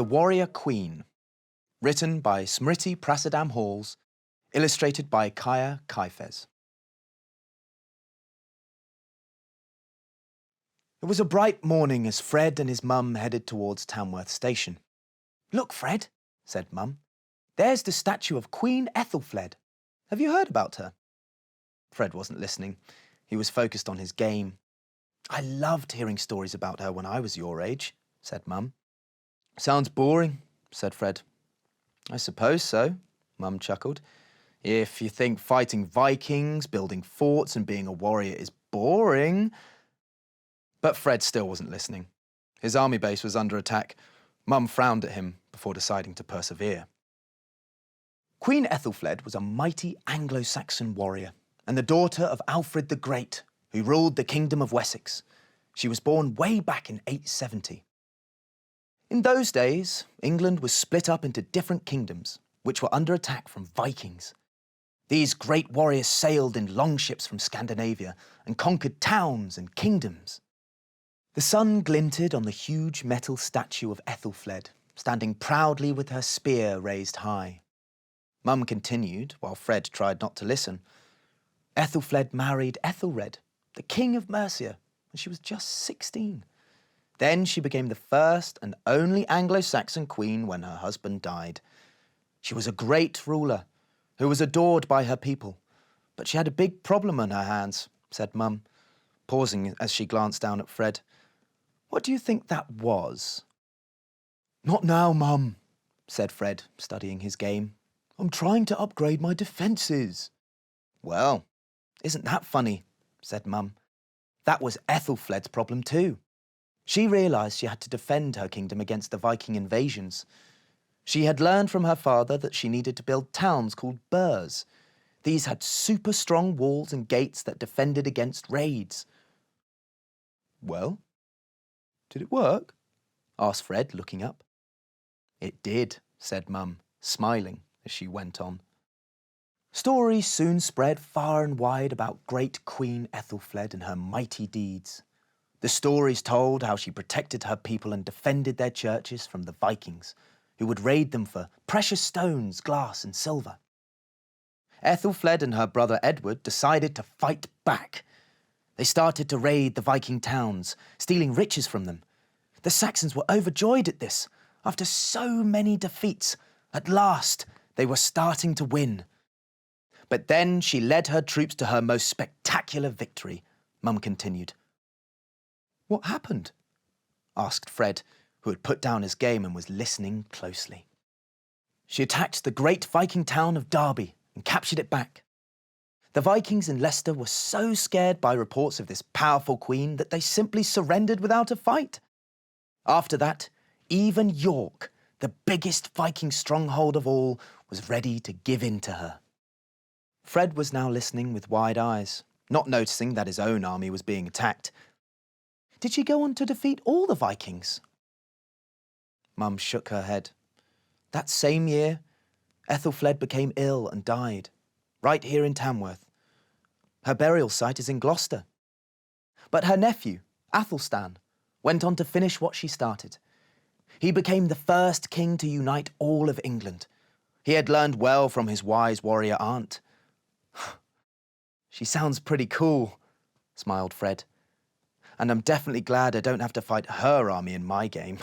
The Warrior Queen, written by Smriti Prasadam Halls, illustrated by Kaya Kaifes. It was a bright morning as Fred and his mum headed towards Tamworth Station. "Look, Fred," said Mum. "There's the statue of Queen Ethelfled. Have you heard about her?" Fred wasn't listening. He was focused on his game. "I loved hearing stories about her when I was your age," said Mum. "Sounds boring," said Fred. "I suppose so," Mum chuckled. "If you think fighting Vikings, building forts and being a warrior is boring." But Fred still wasn't listening. His army base was under attack. Mum frowned at him before deciding to persevere. Queen Ethelfled was a mighty Anglo-Saxon warrior and the daughter of Alfred the Great, who ruled the Kingdom of Wessex. She was born way back in 870. In those days, England was split up into different kingdoms, which were under attack from Vikings. These great warriors sailed in longships from Scandinavia and conquered towns and kingdoms. The sun glinted on the huge metal statue of Ethelfled, standing proudly with her spear raised high. Mum continued, while Fred tried not to listen. Ethelfled married Ethelred, the king of Mercia, when she was just 16. Then she became the first and only Anglo-Saxon queen when her husband died. She was a great ruler who was adored by her people, but she had a big problem on her hands, said Mum, pausing as she glanced down at Fred. "What do you think that was?" "Not now, Mum," said Fred, studying his game. "I'm trying to upgrade my defences." "Well, isn't that funny?" said Mum. "That was Ethelfled's problem too. She realised she had to defend her kingdom against the Viking invasions. She had learned from her father that she needed to build towns called burhs. These had super strong walls and gates that defended against raids." "Well, did it work?" asked Fred, looking up. "It did," said Mum, smiling as she went on. Stories soon spread far and wide about great Queen Ethelfled and her mighty deeds. The stories told how she protected her people and defended their churches from the Vikings, who would raid them for precious stones, glass and silver. Ethelfled and her brother Edward decided to fight back. They started to raid the Viking towns, stealing riches from them. The Saxons were overjoyed at this. After so many defeats, at last they were starting to win. But then she led her troops to her most spectacular victory, Mum continued. "What happened?" asked Fred, who had put down his game and was listening closely. "She attacked the great Viking town of Derby and captured it back. The Vikings in Leicester were so scared by reports of this powerful queen that they simply surrendered without a fight. After that, even York, the biggest Viking stronghold of all, was ready to give in to her." Fred was now listening with wide eyes, not noticing that his own army was being attacked. "Did she go on to defeat all the Vikings?" Mum shook her head. That same year, Ethelfled became ill and died, right here in Tamworth. Her burial site is in Gloucester. But her nephew, Athelstan, went on to finish what she started. He became the first king to unite all of England. He had learned well from his wise warrior aunt. "She sounds pretty cool," smiled Fred. "And I'm definitely glad I don't have to fight her army in my game."